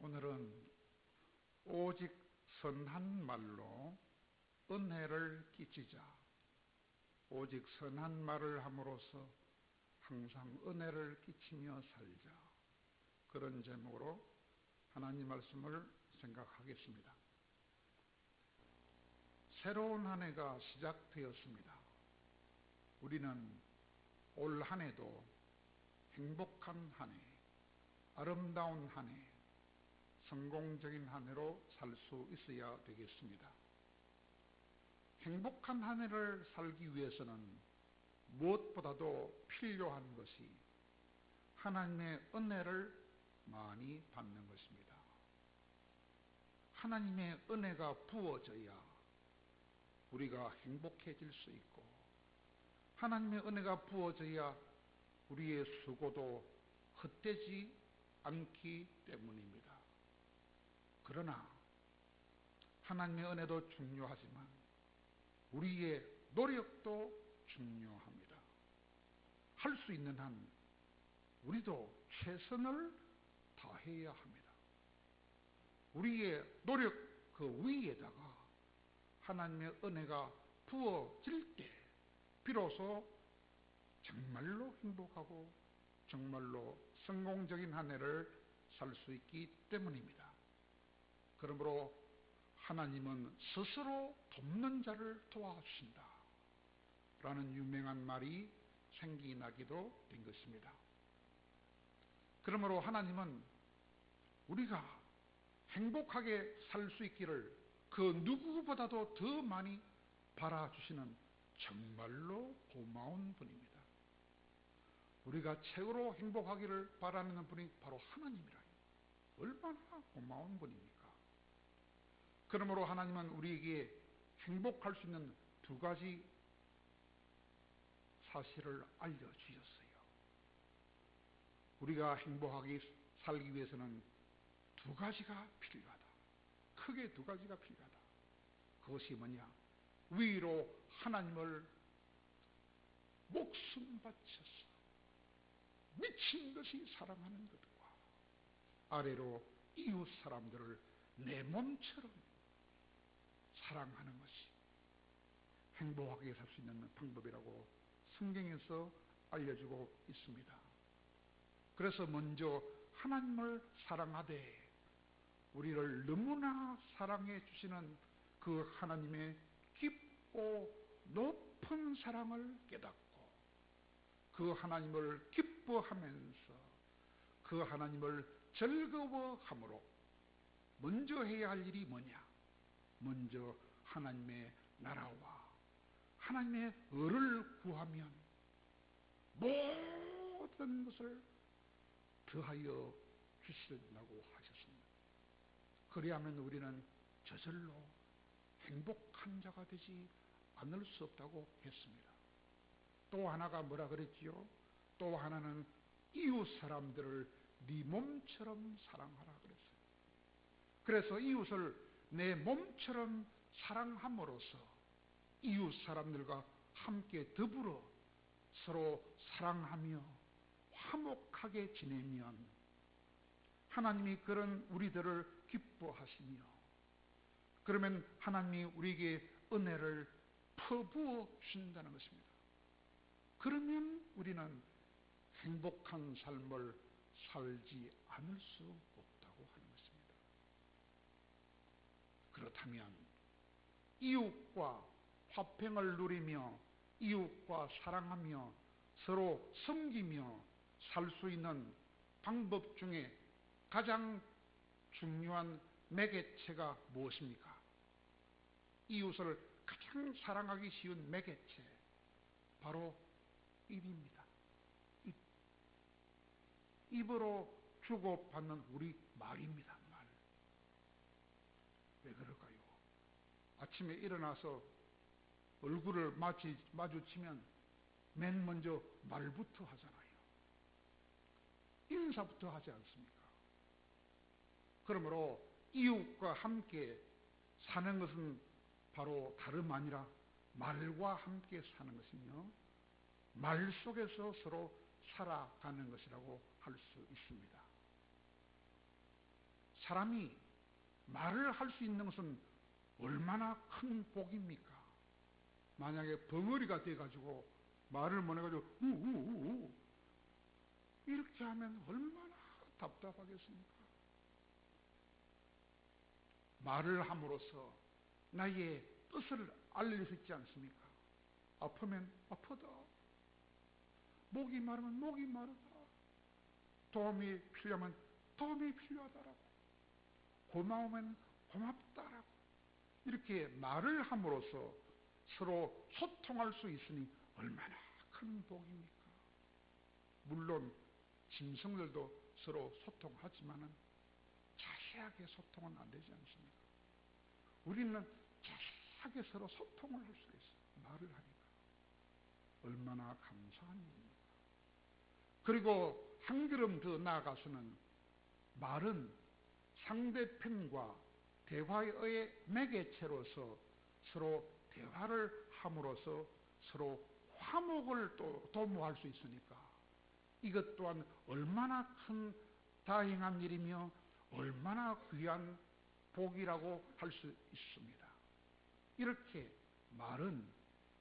오늘은 오직 선한 말로 은혜를 끼치자, 오직 선한 말을 함으로써 항상 은혜를 끼치며 살자, 그런 제목으로 하나님 말씀을 생각하겠습니다. 새로운 한 해가 시작되었습니다. 우리는 올 한 해도 행복한 한 해, 아름다운 한 해, 성공적인 한 해로 살 수 있어야 되겠습니다. 행복한 한 해를 살기 위해서는 무엇보다도 필요한 것이 하나님의 은혜를 많이 받는 것입니다. 하나님의 은혜가 부어져야 우리가 행복해질 수 있고, 하나님의 은혜가 부어져야 우리의 수고도 헛되지 않기 때문입니다. 그러나 하나님의 은혜도 중요하지만 우리의 노력도 중요합니다. 할 수 있는 한 우리도 최선을 다해야 합니다. 우리의 노력 그 위에다가 하나님의 은혜가 부어질 때 비로소 정말로 행복하고 정말로 성공적인 한 해를 살 수 있기 때문입니다. 그러므로 하나님은 스스로 돕는 자를 도와주신다 라는 유명한 말이 생기나기도 된 것입니다. 그러므로 하나님은 우리가 행복하게 살 수 있기를 그 누구보다도 더 많이 바라주시는 정말로 고마운 분입니다. 우리가 최고로 행복하기를 바라는 분이 바로 하나님이라. 얼마나 고마운 분입니까? 그러므로 하나님은 우리에게 행복할 수 있는 두 가지 사실을 알려주셨어요. 우리가 행복하게 살기 위해서는 두 가지가 필요하다. 크게 두 가지가 필요하다. 그것이 뭐냐? 위로 하나님을 목숨 바쳐서 미친 듯이 사랑하는 것과 아래로 이웃 사람들을 내 몸처럼 사랑하는 것이 행복하게 살 수 있는 방법이라고 성경에서 알려주고 있습니다. 그래서 먼저 하나님을 사랑하되 우리를 너무나 사랑해 주시는 그 하나님의 깊고 높은 사랑을 깨닫고 그 하나님을 기뻐하면서 그 하나님을 즐거워함으로 먼저 해야 할 일이 뭐냐? 먼저 하나님의 나라와 하나님의 의를 구하면 모든 것을 더하여 주시려고 하셨습니다. 그리하면 우리는 저절로 행복한 자가 되지 않을 수 없다고 했습니다. 또 하나가 뭐라 그랬지요? 또 하나는 이웃 사람들을 네 몸처럼 사랑하라 그랬어요. 그래서 이웃을 내 몸처럼 사랑함으로써 이웃 사람들과 함께 더불어 서로 사랑하며 화목하게 지내면 하나님이 그런 우리들을 기뻐하시며, 그러면 하나님이 우리에게 은혜를 퍼부어 주신다는 것입니다. 그러면 우리는 행복한 삶을 살지 않을 수 없다고 하는 것입니다. 그렇다면 이웃과 화평을 누리며 이웃과 사랑하며 서로 섬기며 살 수 있는 방법 중에 가장 중요한 매개체가 무엇입니까? 이웃을 가장 사랑하기 쉬운 매개체, 바로 입입니다. 입으로 주고받는 우리 말입니다. 말. 왜 그럴까요? 아침에 일어나서 얼굴을 마주치면 맨 먼저 말부터 하잖아요. 인사부터 하지 않습니까? 그러므로 이웃과 함께 사는 것은 바로 다름 아니라 말과 함께 사는 것이며 말 속에서 서로 살아가는 것이라고 할 수 있습니다. 사람이 말을 할 수 있는 것은 얼마나 큰 복입니까? 만약에 벙어리가 돼가지고 말을 못 해가지고 우우우우 이렇게 하면 얼마나 답답하겠습니까? 말을 함으로써 나의 뜻을 알릴 수 있지 않습니까? 아프면 아프다. 목이 마르면 목이 마르다. 도움이 필요하면 도움이 필요하다라고. 고마우면 고맙다라고. 이렇게 말을 함으로써 서로 소통할 수 있으니 얼마나 큰 복입니까? 물론 짐승들도 서로 소통하지만은 자세하게 소통은 안 되지 않습니까? 우리는 자세하게 서로 소통을 할 수가 있어요. 말을 하니까. 얼마나 감사한 일입니까? 그리고 한 걸음 더 나아가서는 말은 상대편과 대화의 매개체로서 서로 대화를 함으로써 서로 화목을 또 도모할 수 있으니까 이것 또한 얼마나 큰 다행한 일이며 얼마나 귀한 복이라고 할 수 있습니다. 이렇게 말은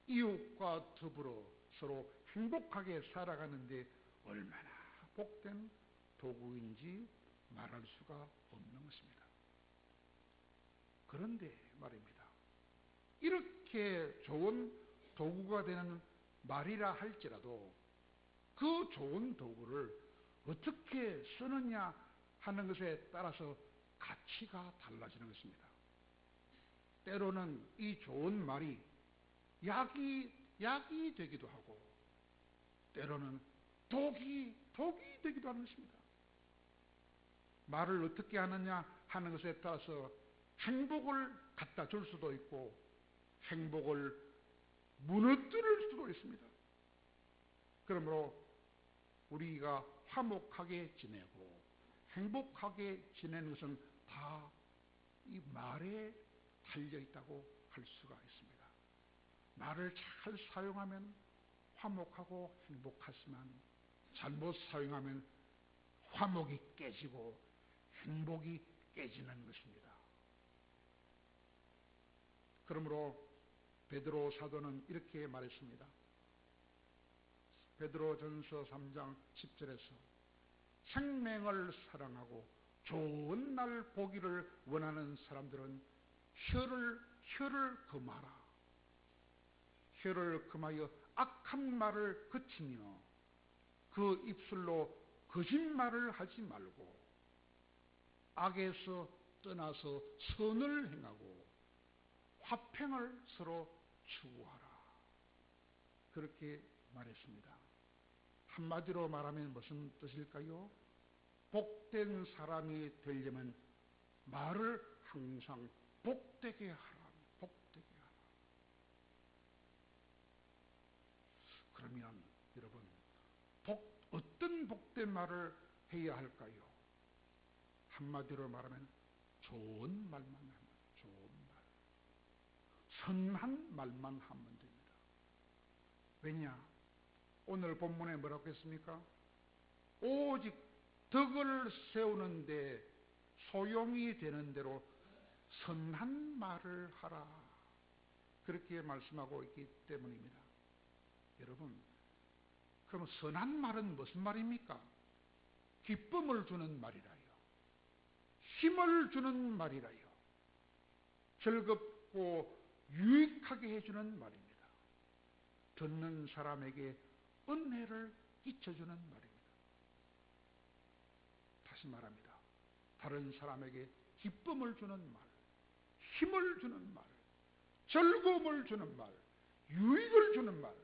이웃과 더불어 서로 행복하게 살아가는데 얼마나 복된 도구인지 말할 수가 없는 것입니다. 그런데 말입니다. 이렇게 좋은 도구가 되는 말이라 할지라도 그 좋은 도구를 어떻게 쓰느냐 하는 것에 따라서 가치가 달라지는 것입니다. 때로는 이 좋은 말이 약이 되기도 하고 때로는 독이 되기도 하는 것입니다. 말을 어떻게 하느냐 하는 것에 따라서 행복을 갖다 줄 수도 있고 행복을 무너뜨릴 수도 있습니다. 그러므로 우리가 화목하게 지내고 행복하게 지내는 것은 다 이 말에 달려 있다고 할 수가 있습니다. 말을 잘 사용하면 화목하고 행복하지만 잘못 사용하면 화목이 깨지고 행복이 깨지는 것입니다. 그러므로 베드로 사도는 이렇게 말했습니다. 베드로전서 3장 10절에서 생명을 사랑하고 좋은 날 보기를 원하는 사람들은 혀를 금하라. 혀를 금하여 악한 말을 그치며 그 입술로 거짓말을 하지 말고 악에서 떠나서 선을 행하고 화평을 서로 추구하라. 그렇게 말했습니다. 한마디로 말하면 무슨 뜻일까요? 복된 사람이 되려면 말을 항상 복되게 하라. 복되게 하라. 그러면 여러분 어떤 복된 말을 해야 할까요? 한마디로 말하면 좋은 말만 하면 좋은 말. 선한 말만 하면 됩니다. 왜냐? 오늘 본문에 뭐라고 했습니까? 오직 덕을 세우는데 소용이 되는 대로 선한 말을 하라. 그렇게 말씀하고 있기 때문입니다. 여러분, 그럼 선한 말은 무슨 말입니까? 기쁨을 주는 말이라요. 힘을 주는 말이라요. 즐겁고 유익하게 해주는 말입니다. 듣는 사람에게 은혜를 끼쳐주는 말입니다. 다시 말합니다. 다른 사람에게 기쁨을 주는 말, 힘을 주는 말, 즐거움을 주는 말, 유익을 주는 말.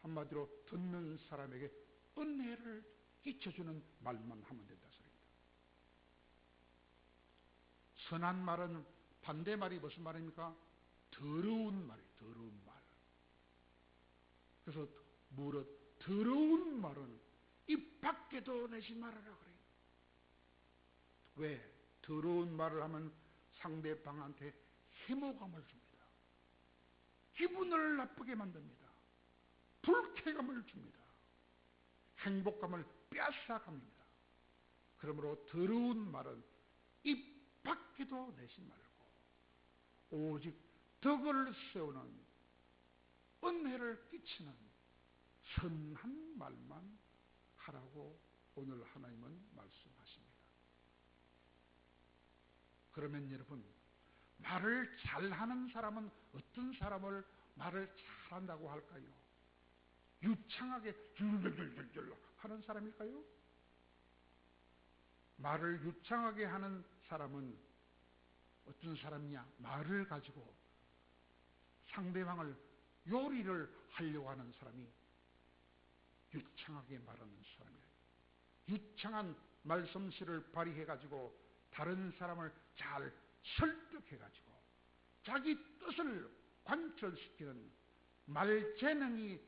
한마디로 듣는 사람에게 은혜를 끼쳐주는 말만 하면 된다 소리입니다. 선한 말은 반대말이 무슨 말입니까? 더러운 말이에요. 더러운 말. 그래서 더러운 말은 입 밖에도 내지 말아라 그래요. 왜? 더러운 말을 하면 상대방한테 해모감을 줍니다. 기분을 나쁘게 만듭니다. 불쾌감을 줍니다. 행복감을 빼앗아갑니다. 그러므로 더러운 말은 입 밖에도 내지 말고 오직 덕을 세우는 은혜를 끼치는 선한 말만 하라고 오늘 하나님은 말씀하십니다. 그러면 여러분, 말을 잘하는 사람은 어떤 사람을 말을 잘한다고 할까요? 유창하게 줄줄줄줄 하는 사람일까요? 말을 유창하게 하는 사람은 어떤 사람이냐? 말을 가지고 상대방을 요리를 하려고 하는 사람이 유창하게 말하는 사람이에요. 유창한 말솜씨를 발휘해가지고 다른 사람을 잘 설득해가지고 자기 뜻을 관철시키는 말 재능이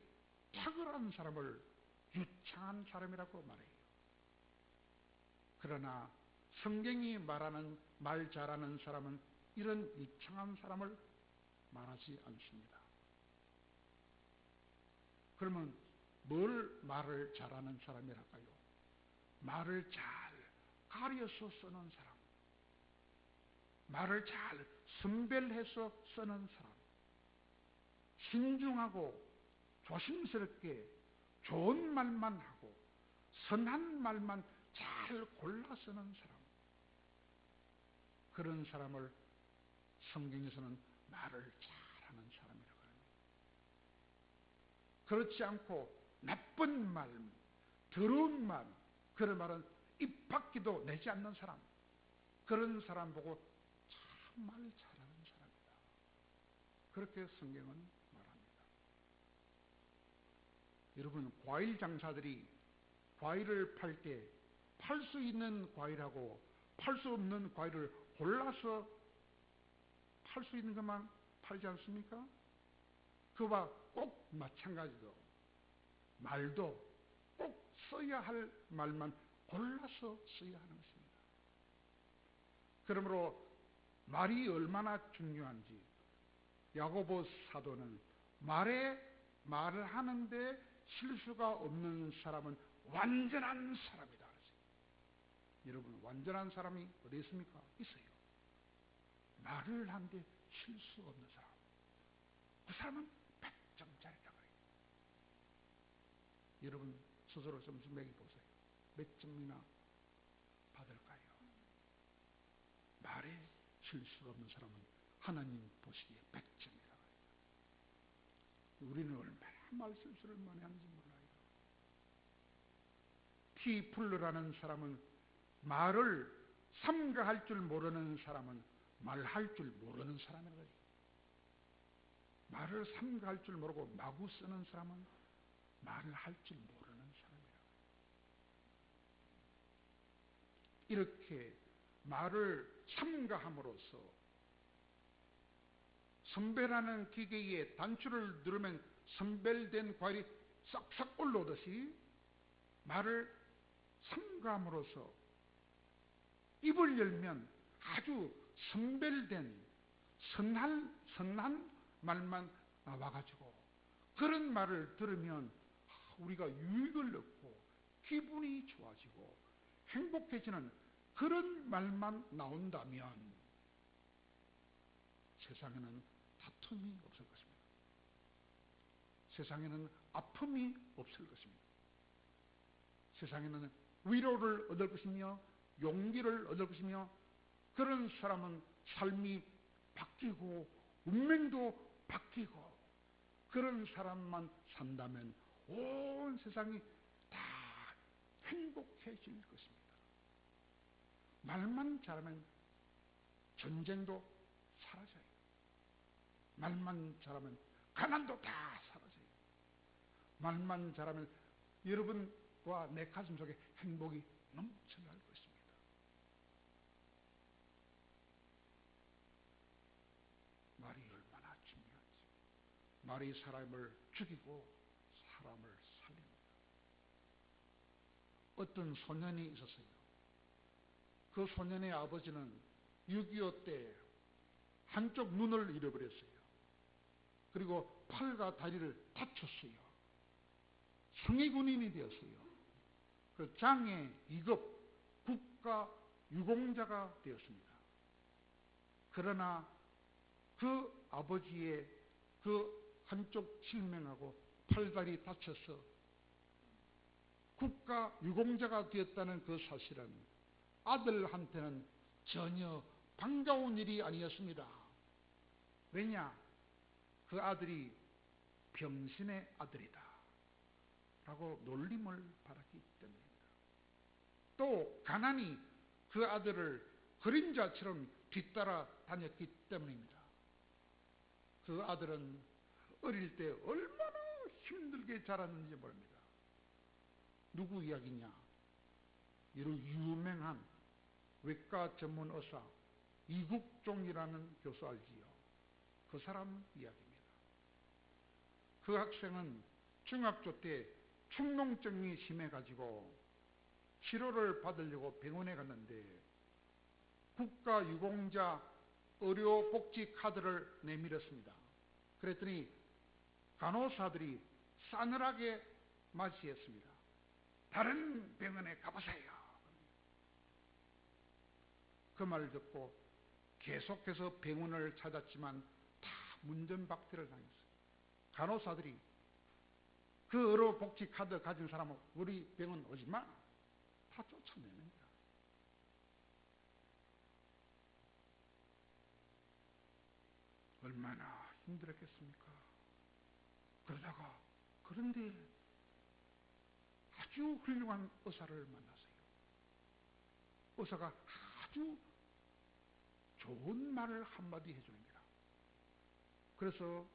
탁월한 사람을 유창한 사람이라고 말해요. 그러나 성경이 말하는 말 잘하는 사람은 이런 유창한 사람을 말하지 않습니다. 그러면 뭘 말을 잘하는 사람이랄까요? 말을 잘 가려서 쓰는 사람, 말을 잘 선별해서 쓰는 사람, 신중하고 조심스럽게 좋은 말만 하고 선한 말만 잘 골라 쓰는 사람, 그런 사람을 성경에서는 말을 잘하는 사람이라고 합니다. 그렇지 않고 나쁜 말, 더러운 말, 그런 말은 입 밖에도 내지 않는 사람, 그런 사람 보고 참 말 잘하는 사람이다, 그렇게 성경은 말합니다. 여러분, 과일 장사들이 과일을 팔 때 팔 수 있는 과일하고 팔 수 없는 과일을 골라서 팔 수 있는 것만 팔지 않습니까? 그와 꼭 마찬가지로 말도 꼭 써야 할 말만 골라서 써야 하는 것입니다. 그러므로 말이 얼마나 중요한지 야고보 사도는 말을 하는데 실수가 없는 사람은 완전한 사람이다. 여러분, 완전한 사람이 어디 있습니까? 있어요. 말을 하는데 실수 없는 사람, 그 사람은 100점짜리라고 해요. 여러분 스스로 점수 매겨보세요. 몇 점이나 받을까요? 말에 실수가 없는 사람은 하나님 보시기에 100점이라고 해요. 우리는 얼마나 말 실수를 많이 하는지 몰라요. 티 풀러라는 사람은 말을 삼가할 줄 모르는 사람은 말할 줄 모르는 사람이라고 해요. 말을 삼가할 줄 모르고 마구 쓰는 사람은 말을 할 줄 모르는 사람이라고 해요. 이렇게 말을 삼가함으로써 선별하는 기계에 단추를 누르면 선별된 과일이 싹싹 올라오듯이 말을 삼가함으로써 입을 열면 아주 선별된 선한 말만 나와가지고 그런 말을 들으면 우리가 유익을 얻고 기분이 좋아지고 행복해지는 그런 말만 나온다면 세상에는 다툼이 없을 것입니다. 세상에는 아픔이 없을 것입니다. 세상에는 위로를 얻을 것이며 용기를 얻을 것이며 그런 사람은 삶이 바뀌고 운명도 바뀌고 그런 사람만 산다면 온 세상이 다 행복해질 것입니다. 말만 잘하면 전쟁도 사라져요. 말만 잘하면 가난도 다 사라져요. 말만 잘하면 여러분과 내 가슴 속에 행복이 넘쳐날 것입니다. 말이 얼마나 중요한지. 말이 사람을 죽이고 사람을 살립니다. 어떤 소년이 있었어요. 그 소년의 아버지는 6.25 때 한쪽 눈을 잃어버렸어요. 그리고 팔과 다리를 다쳤어요. 성의군인이 되었어요. 그 장애 2급 국가 유공자가 되었습니다. 그러나 그 아버지의 그 한쪽 실명하고 팔다리 다쳐서 국가 유공자가 되었다는 그 사실은 아들한테는 전혀 반가운 일이 아니었습니다. 왜냐? 그 아들이 병신의 아들이다 라고 놀림을 받았기 때문입니다. 또 가난이 그 아들을 그림자처럼 뒤따라 다녔기 때문입니다. 그 아들은 어릴 때 얼마나 힘들게 자랐는지 모릅니다. 누구 이야기냐? 이로 유명한 외과 전문 의사 이국종이라는 교수 알지요? 그 사람 이야기입니다. 그 학생은 중학교 때 축농증이 심해가지고 치료를 받으려고 병원에 갔는데 국가유공자 의료복지 카드를 내밀었습니다. 그랬더니 간호사들이 싸늘하게 맞이했습니다. 다른 병원에 가보세요. 그 말 듣고 계속해서 병원을 찾았지만 다 문전박대를 당했어요. 간호사들이 그 의료복지 카드 가진 사람은 우리 병원 오지 마. 다 쫓아내는다. 얼마나 힘들었겠습니까? 그런데 아주 훌륭한 의사를 만났어요. 의사가 아주 좋은 말을 한마디 해줍니다. 그래서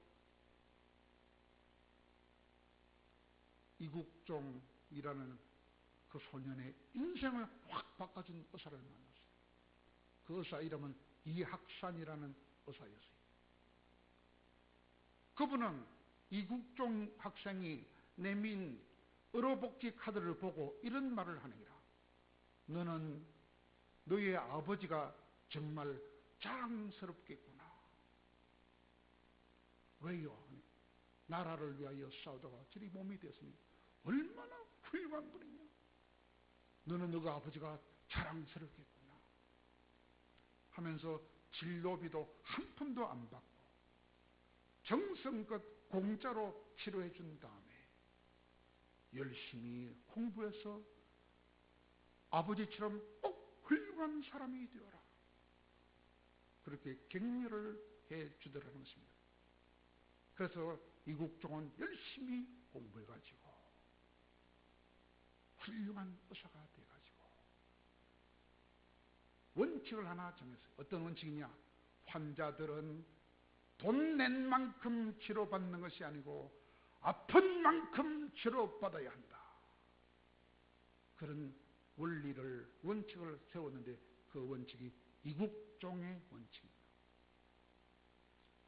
이국종이라는 그 소년의 인생을 확 바꿔준 의사를 만났어요. 그 의사 이름은 이학산이라는 의사였어요. 그분은 이국종 학생이 내민 의료복지 카드를 보고 이런 말을 하느니라. 너는 너의 아버지가 정말 자랑스럽겠구나. 왜요? 나라를 위하여 싸우다가 저리 몸이 되었으니 얼마나 훌륭한 분이냐. 너는 너가 아버지가 자랑스럽겠구나 하면서 진료비도 한 푼도 안 받고 정성껏 공짜로 치료해 준 다음에 열심히 공부해서 아버지처럼 꼭 훌륭한 사람이 되어라. 그렇게 격려를 해 주더라는 것입니다. 그래서 이국종은 열심히 공부해가지고 훌륭한 의사가 돼가지고 원칙을 하나 정했어요. 어떤 원칙이냐? 환자들은 돈 낸 만큼 치료받는 것이 아니고 아픈 만큼 치료받아야 한다. 그런 원칙을 세웠는데 그 원칙이 이국종의 원칙입니다.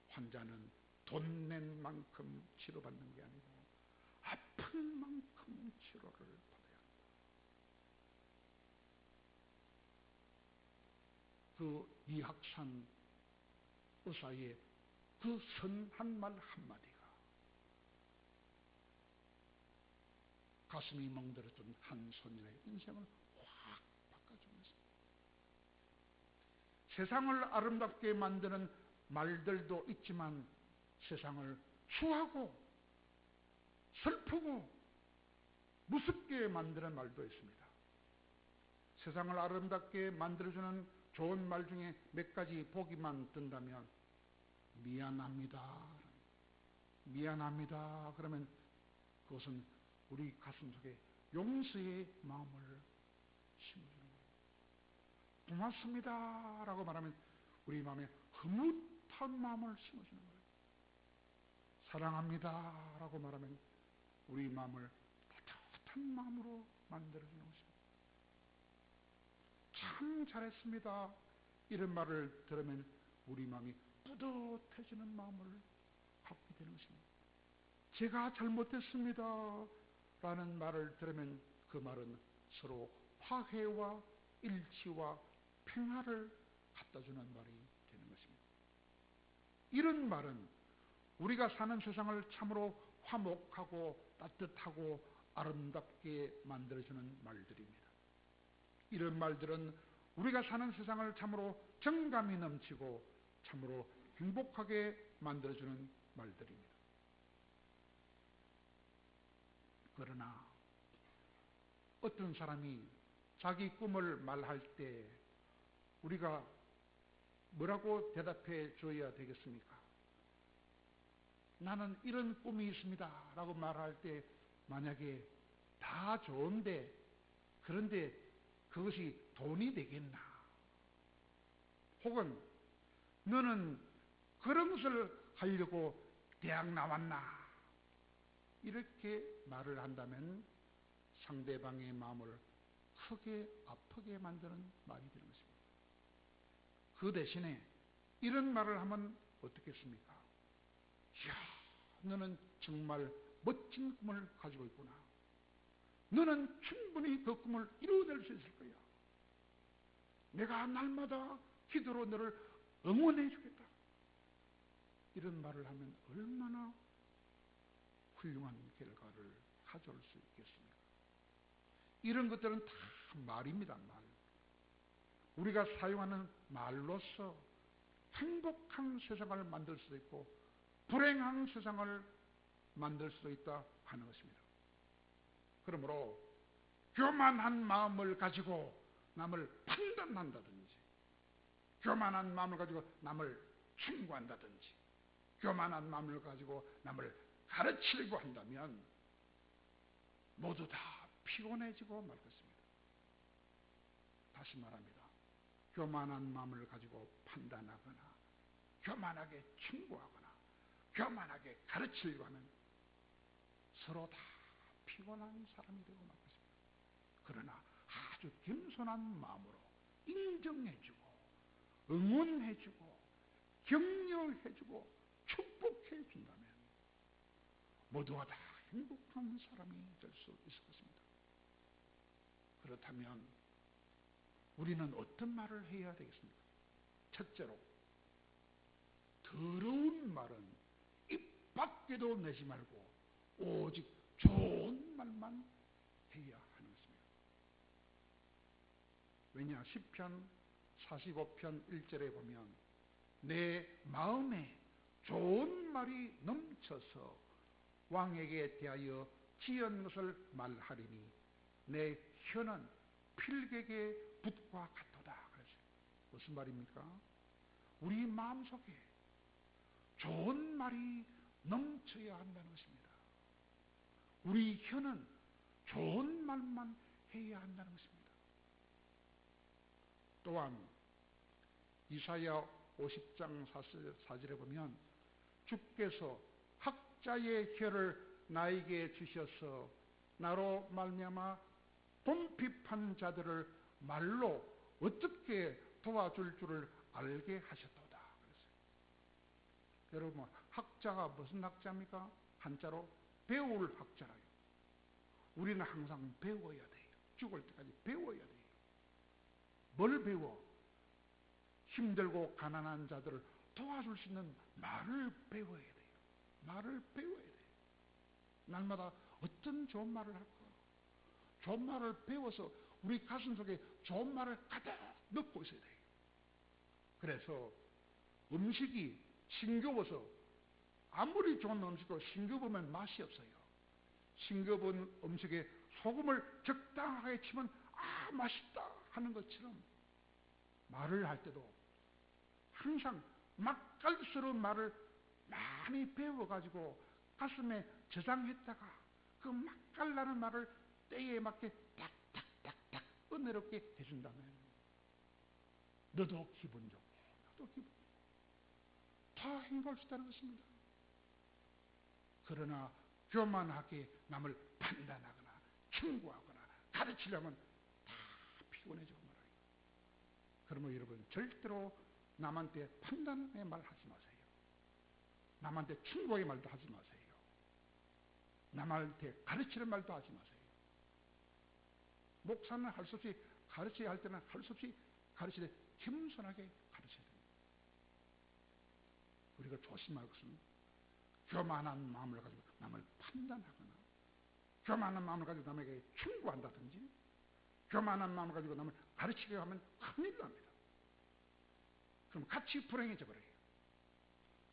환자는 돈 낸 만큼 치료받는 게 아니고 아픈 만큼 치료를 받아야 한다. 그 이학산 의사의 그 선한 말 한마디가 가슴이 멍들었던 한 소년의 인생을 확 바꿔주었습니다. 세상을 아름답게 만드는 말들도 있지만 세상을 추하고 슬프고 무섭게 만드는 말도 있습니다. 세상을 아름답게 만들어주는 좋은 말 중에 몇 가지 보기만 든다면 미안합니다 그러면 그것은 우리 가슴 속에 용서의 마음을 심어주는 거예요. 고맙습니다 라고 말하면 우리 마음에 흐뭇한 마음을 심어주는 거예요. 사랑합니다 라고 말하면 우리 마음을 따뜻한 마음으로 만들어주는 것입니다. 참 잘했습니다 이런 말을 들으면 우리 마음이 뿌듯해지는 마음을 갖게 되는 것입니다. 제가 잘못했습니다 라는 말을 들으면 그 말은 서로 화해와 일치와 평화를 갖다주는 말이 되는 것입니다. 이런 말은 우리가 사는 세상을 참으로 화목하고 따뜻하고 아름답게 만들어주는 말들입니다. 이런 말들은 우리가 사는 세상을 참으로 정감이 넘치고 참으로 행복하게 만들어주는 말들입니다. 그러나 어떤 사람이 자기 꿈을 말할 때 우리가 뭐라고 대답해 줘야 되겠습니까? 나는 이런 꿈이 있습니다 라고 말할 때 만약에 다 좋은데 그런데 그것이 돈이 되겠나? 혹은 너는 그런 것을 하려고 대학 나왔나? 이렇게 말을 한다면 상대방의 마음을 크게 아프게 만드는 말이 되는 것입니다. 그 대신에 이런 말을 하면 어떻겠습니까? 이야, 너는 정말 멋진 꿈을 가지고 있구나. 너는 충분히 그 꿈을 이루어낼 수 있을 거야. 내가 날마다 기도로 너를 응원해 주겠다. 이런 말을 하면 얼마나 훌륭한 결과를 가져올 수 있겠습니까? 이런 것들은 다 말입니다. 말. 우리가 사용하는 말로서 행복한 세상을 만들 수도 있고 불행한 세상을 만들 수도 있다 하는 것입니다. 그러므로 교만한 마음을 가지고 남을 판단한다든지 교만한 마음을 가지고 남을 충고한다든지 교만한 마음을 가지고 남을 가르치려고 한다면 모두 다 피곤해지고 말 것입니다. 다시 말합니다. 교만한 마음을 가지고 판단하거나 교만하게 충고하거나 교만하게 가르치려고 하면 서로 다 피곤한 사람이 되고 말 것입니다. 그러나 아주 겸손한 마음으로 인정해주고 응원해주고 격려해주고 축복해준다면 모두가 다 행복한 사람이 될 수 있을 것입니다. 그렇다면 우리는 어떤 말을 해야 되겠습니까? 첫째로 더러운 말은 입 밖에도 내지 말고 오직 좋은 말만 해야 하는 것입니다. 왜냐? 시편 45편 1절에 보면 내 마음에 좋은 말이 넘쳐서 왕에게 대하여 지은 것을 말하리니 내 혀는 필객의 붓과 같도다. 그랬어요. 무슨 말입니까? 우리 마음속에 좋은 말이 넘쳐야 한다는 것입니다. 우리 혀는 좋은 말만 해야 한다는 것입니다. 또한 이사야 50장 4절에 보면 주께서 학자의 혀를 나에게 주셔서 나로 말미암아 돈핍한 자들을 말로 어떻게 도와줄 줄을 알게 하셨도다. 그랬어요. 여러분, 학자가 무슨 학자입니까? 한자로 배울 학자라요. 우리는 항상 배워야 돼요. 죽을 때까지 배워야 돼요. 뭘 배워? 힘들고 가난한 자들을 도와줄 수 있는 말을 배워야 돼요. 말을 배워야 돼요. 날마다 어떤 좋은 말을 할까? 좋은 말을 배워서 우리 가슴속에 좋은 말을 가득 넣고 있어야 돼요. 그래서 음식이 싱거워서 아무리 좋은 음식도 싱거우면 맛이 없어요. 싱거운 음식에 소금을 적당하게 치면 맛있다 하는 것처럼 말을 할 때도 항상 맛깔스러운 말을 많이 배워가지고 가슴에 저장했다가 그 맛깔나는 말을 때에 맞게 딱딱딱딱 은혜롭게 해준다면 너도 기분 좋고 나도 기분 좋고 다 행복할 수 있다는 것입니다. 그러나 교만하게 남을 판단하거나 충고하거나 가르치려면 다 피곤해지고 말아요. 그러면 여러분 절대로 남한테 판단의 말 하지 마세요. 남한테 충고의 말도 하지 마세요. 남한테 가르치는 말도 하지 마세요. 목사는 할 수 없이 가르쳐야 할 때는 할 수 없이 가르치되 겸손하게 가르쳐야 됩니다. 우리가 조심할 것은 교만한 마음을 가지고 남을 판단하거나 교만한 마음을 가지고 남에게 충고한다든지 교만한 마음을 가지고 남을 가르치게 하면 큰일 납니다. 그럼 같이 불행해져 버려요.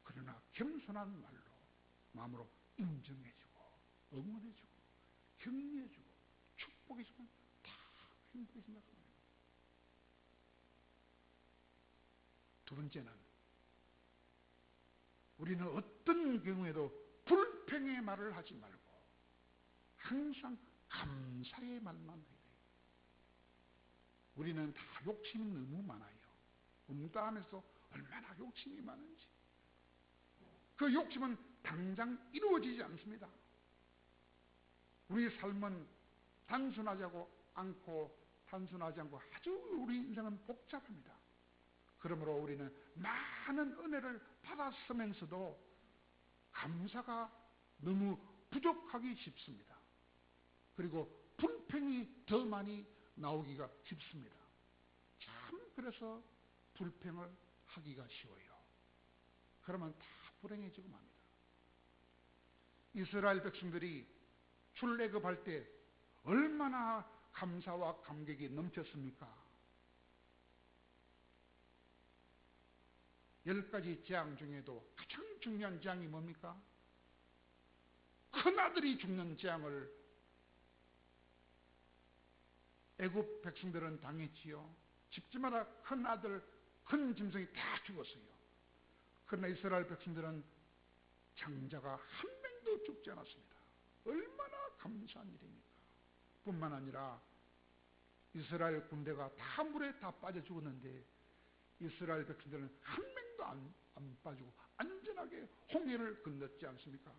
그러나 겸손한 말로 마음으로 인정해주고 응원해주고 격려해주고 축복해주면 다 행복해진다고 합니다. 두 번째는 우리는 어떤 경우에도 불평의 말을 하지 말고 항상 감사의 말만 해야 돼요. 우리는 다 욕심이 너무 많아요. 응답하면서 얼마나 욕심이 많은지. 그 욕심은 당장 이루어지지 않습니다. 우리 삶은 단순하지 않고 아주 우리 인생은 복잡합니다. 그러므로 우리는 많은 은혜를 받았으면서도 감사가 너무 부족하기 쉽습니다. 그리고 불평이 더 많이 나오기가 쉽습니다. 참 그래서 불평을 하기가 쉬워요. 그러면 다 불행해지고 맙니다. 이스라엘 백성들이 출애굽할 때 얼마나 감사와 감격이 넘쳤습니까? 10가지 재앙 중에도 가장 중요한 재앙이 뭡니까? 큰아들이 죽는 재앙을 애굽 백성들은 당했지요. 집집마다 큰아들, 큰 짐승이 다 죽었어요. 그러나 이스라엘 백성들은 장자가 한 명도 죽지 않았습니다. 얼마나 감사한 일입니까? 뿐만 아니라 이스라엘 군대가 다 물에 다 빠져 죽었는데 이스라엘 백성들은 한 명도 안 빠지고 안전하게 홍해를 건넜지 않습니까?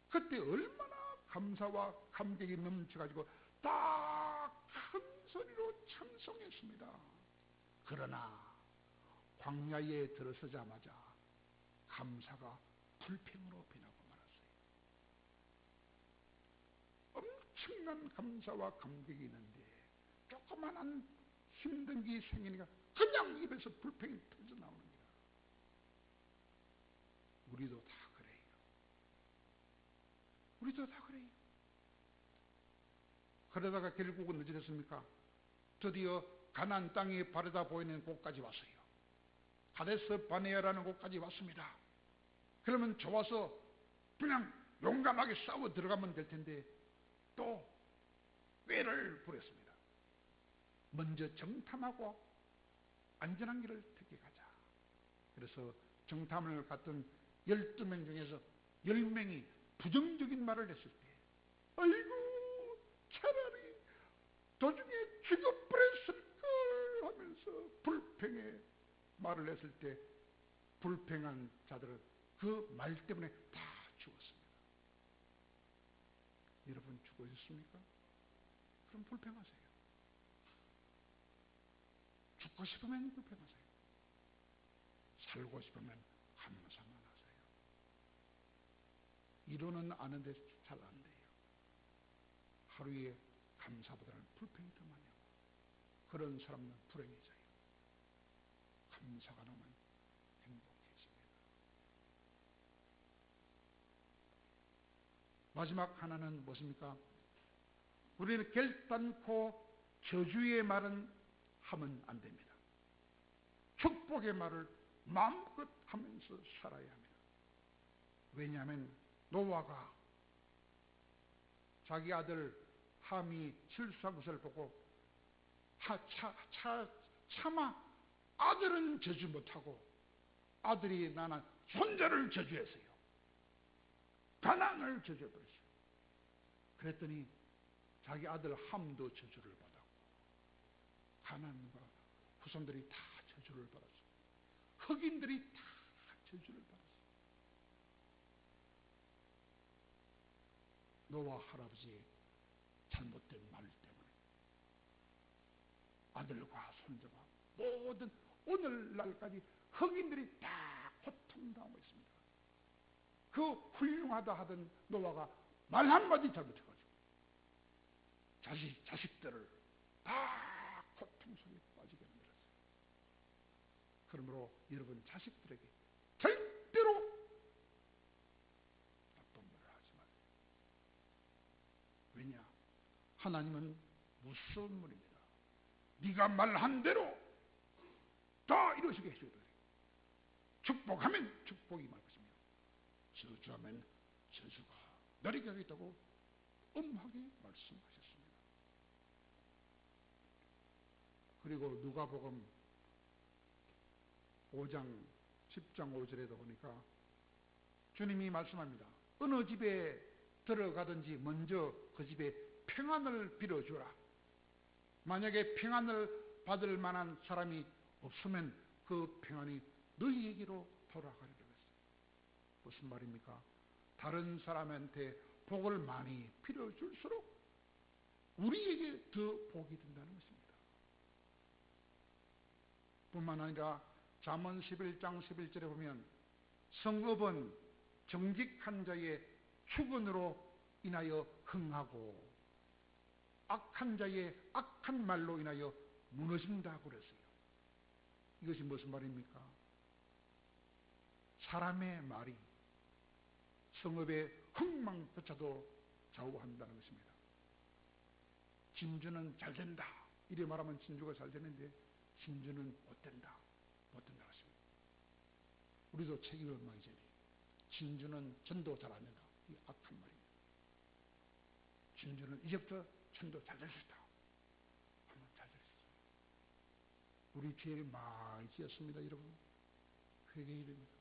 그때 얼마나 감사와 감격이 넘쳐가지고 다 큰 소리로 찬송했습니다. 그러나 광야에 들어서자마자 감사가 불평으로 변하고 말았어요. 엄청난 감사와 감격이 있는데 조그만한 힘든 게 생기니까 그냥 입에서 불평이 터져 나옵니다. 우리도 다 그래요. 우리도 다 그래요. 그러다가 결국은 어찌 됐습니까? 드디어 가나안 땅이 바르다 보이는 곳까지 왔어요. 가데스 바네아라는 곳까지 왔습니다. 그러면 좋아서 그냥 용감하게 싸워 들어가면 될 텐데 또 꾀를 부렸습니다. 먼저 정탐하고 안전한 길을 택해 가자. 그래서 정탐을 갔던 12명 중에서 10명이 부정적인 말을 했을 때 아이고 차라리 도중에 죽여버렸을걸 하면서 불평의 말을 했을 때 불평한 자들은 그 말 때문에 다 죽었습니다. 여러분 죽으셨습니까? 그럼 불평하세요. 죽고 싶으면 불평하세요. 살고 싶으면 감사만 하세요. 이론은 아는데 잘 안 돼요. 하루에 감사보다는 불평이 더 많이 하고 그런 사람은 불행해져요. 감사가 나면 행복해집니다. 마지막 하나는 무엇입니까? 우리는 결단코 저주의 말은 하면 안 됩니다. 축복의 말을 마음껏 하면서 살아야 합니다. 왜냐하면 노아가 자기 아들 함이 실수한 것을 보고 차마 아들은 저주 못하고 아들이 나나 손자를 저주했어요. 가나안을 저주해버렸어요. 그랬더니 자기 아들 함도 저주를 받았고 가나안과 후손들이 다 저주를 받았어요. 흑인들이 다 저주를 받았어요. 노아 할아버지의 잘못된 말 때문에 아들과 손자가 모든 오늘날까지 흑인들이 다 고통당하고 있습니다. 그 훌륭하다 하던 노아가 말 한마디 잘못해가지고 자식들을 다 고통 속에 빠지게 만들었어요. 그러므로 여러분 자식들에게 절대로 나쁜 말을 하지 마세요. 왜냐? 하나님은 무서운 분입니다. 네가 말한 대로 다 이루어지게 해줘야 돼. 축복하면 축복이 임할 것이며 저주하면 저주가 내리게 하겠다고 엄하게 말씀하셨습니다. 그리고 누가복음 5장 10장 5절에도 보니까 주님이 말씀합니다. 어느 집에 들어가든지 먼저 그 집에 평안을 빌어주라. 만약에 평안을 받을 만한 사람이 없으면 그 평안이 너희에게로 돌아가리라 했어요. 무슨 말입니까? 다른 사람한테 복을 많이 빌어줄수록 우리에게 더 복이 된다는 것입니다. 뿐만 아니라 잠언 11장 11절에 보면 성읍은 정직한 자의 축언으로 인하여 흥하고 악한 자의 악한 말로 인하여 무너진다고 그랬어요. 이것이 무슨 말입니까? 사람의 말이 성읍의 흥망조차도 좌우한다는 것입니다. 진주는 잘 된다 이래 말하면 진주가 잘 되는데 진주는 못 된다 것입니다. 우리도 책임을 많이 져야 돼요. 진주는 전도 잘 안 된다. 이 악한 말입니다. 진주는 이제부터 전도 잘 될 수 있다. 한번 잘 될 수 있어요. 우리 죄를 많이 지었습니다, 여러분. 회개해야 됩니다.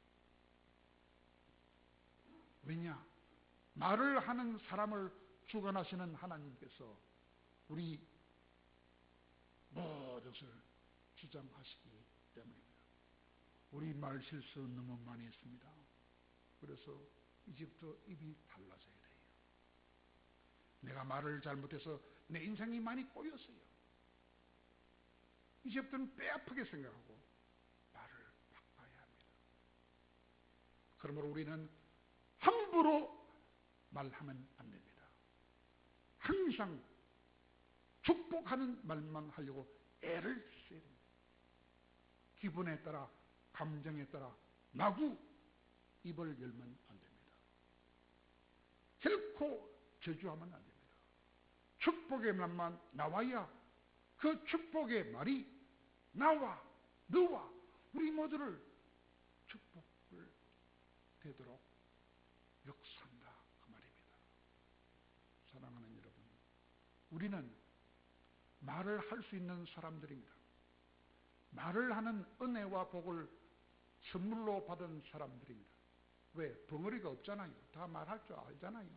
왜냐? 말을 하는 사람을 주관하시는 하나님께서 우리 모든 것을 주장하시기 때문입니다. 우리 말 실수 너무 많이 했습니다. 그래서 이제부터 입이 달라져야 돼요. 내가 말을 잘못해서 내 인생이 많이 꼬였어요. 이제부터는 뼈 아프게 생각하고 말을 바꿔야 합니다. 그러므로 우리는 함부로 말하면 안 됩니다. 항상 축복하는 말만 하려고 애를 써야 됩니다. 기분에 따라 감정에 따라 마구 입을 열면 안 됩니다. 결코 저주하면 안 됩니다. 축복의 말만 나와야 그 축복의 말이 나와 너와 우리 모두를 축복을 되도록 역사한다 그 말입니다. 사랑하는 여러분, 우리는 말을 할 수 있는 사람들입니다. 말을 하는 은혜와 복을 선물로 받은 사람들입니다. 왜? 벙어리가 없잖아요. 다 말할 줄 알잖아요.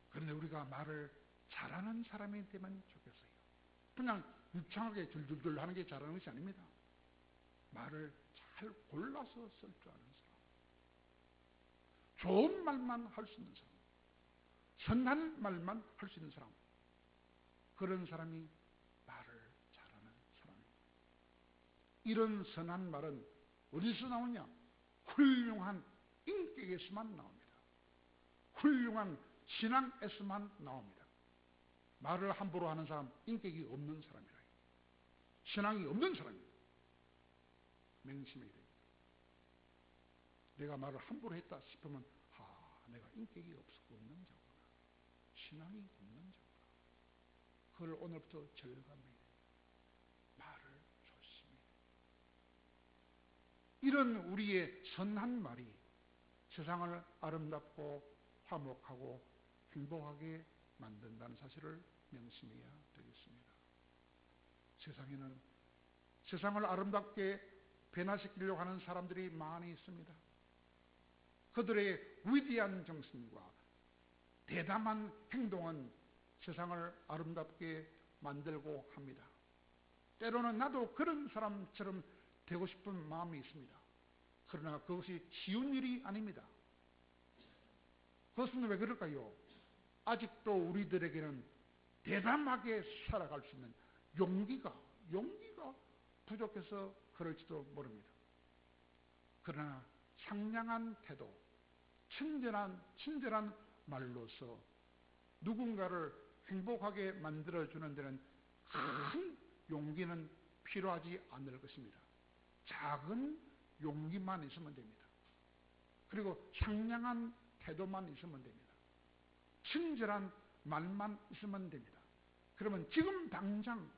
그런데 우리가 말을 잘하는 사람이 되면 좋겠어요. 그냥 유창하게 줄줄줄 하는 게 잘하는 것이 아닙니다. 말을 잘 골라서 쓸 줄 아는 사람, 좋은 말만 할 수 있는 사람, 선한 말만 할 수 있는 사람, 그런 사람이 말을 잘하는 사람입니다. 이런 선한 말은 어디서 나오냐? 훌륭한 인격에서만 나옵니다. 훌륭한 신앙에서만 나옵니다. 말을 함부로 하는 사람, 인격이 없는 사람이라. 신앙이 없는 사람입니다. 맹심해야 됩니다. 내가 말을 함부로 했다 싶으면 내가 인격이 없는 자구나. 신앙이 없는 자구나. 그걸 오늘부터 절감해야 됩니다. 말을 조심해야 됩니다. 이런 우리의 선한 말이 세상을 아름답고 화목하고 행복하게 만든다는 사실을 명심해야 되겠습니다. 세상에는 세상을 아름답게 변화시키려고 하는 사람들이 많이 있습니다. 그들의 위대한 정신과 대담한 행동은 세상을 아름답게 만들고 합니다. 때로는 나도 그런 사람처럼 되고 싶은 마음이 있습니다. 그러나 그것이 쉬운 일이 아닙니다. 그것은 왜 그럴까요? 아직도 우리들에게는 대담하게 살아갈 수 있는 용기가 부족해서 그럴지도 모릅니다. 그러나 상냥한 태도, 친절한 말로서 누군가를 행복하게 만들어주는 데는 큰 용기는 필요하지 않을 것입니다. 작은 용기만 있으면 됩니다. 그리고 상냥한 태도만 있으면 됩니다. 친절한 말만 있으면 됩니다. 그러면 지금 당장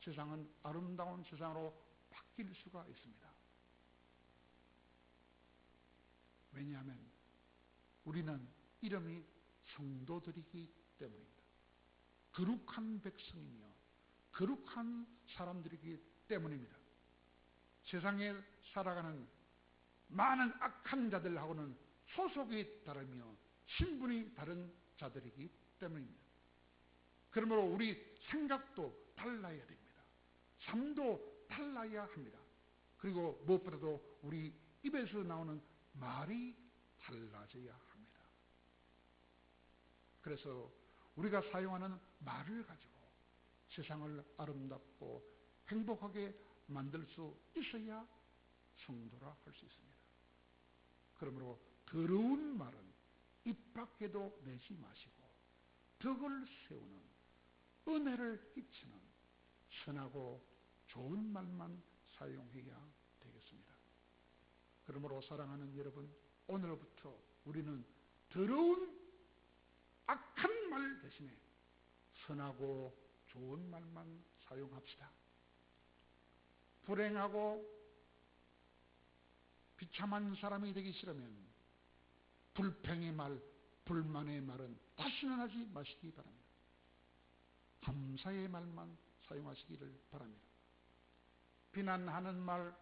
세상은 아름다운 세상으로 바뀔 수가 있습니다. 왜냐하면 우리는 이름이 성도들이기 때문입니다. 거룩한 백성이며 거룩한 사람들이기 때문입니다. 세상에 살아가는 많은 악한 자들하고는 소속이 다르며 신분이 다른 자들이기 때문입니다. 그러므로 우리 생각도 달라야 됩니다. 삶도 달라야 합니다. 그리고 무엇보다도 우리 입에서 나오는 말이 달라져야 합니다. 그래서 우리가 사용하는 말을 가지고 세상을 아름답고 행복하게 만들 수 있어야 성도라 할 수 있습니다. 그러므로 더러운 말은 입 밖에도 내지 마시고 덕을 세우는 은혜를 끼치는 선하고 좋은 말만 사용해야 되겠습니다. 그러므로 사랑하는 여러분, 오늘부터 우리는 더러운 악한 말 대신에 선하고 좋은 말만 사용합시다. 불행하고 비참한 사람이 되기 싫으면 불평의 말, 불만의 말은 다시는 하지 마시기 바랍니다. 감사의 말만 사용하시기를 바랍니다. 비난하는 말,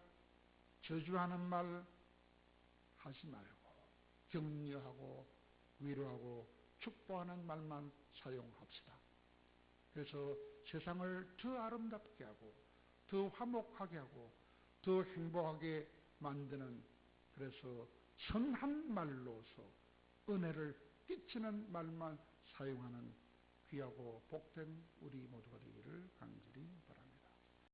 저주하는 말 하지 말고 격려하고 위로하고 축복하는 말만 사용합시다. 그래서 세상을 더 아름답게 하고 더 화목하게 하고 더 행복하게 만드는, 그래서 선한 말로서 은혜를 끼치는 말만 사용하는 귀하고 복된 우리 모두가 되기를 간절히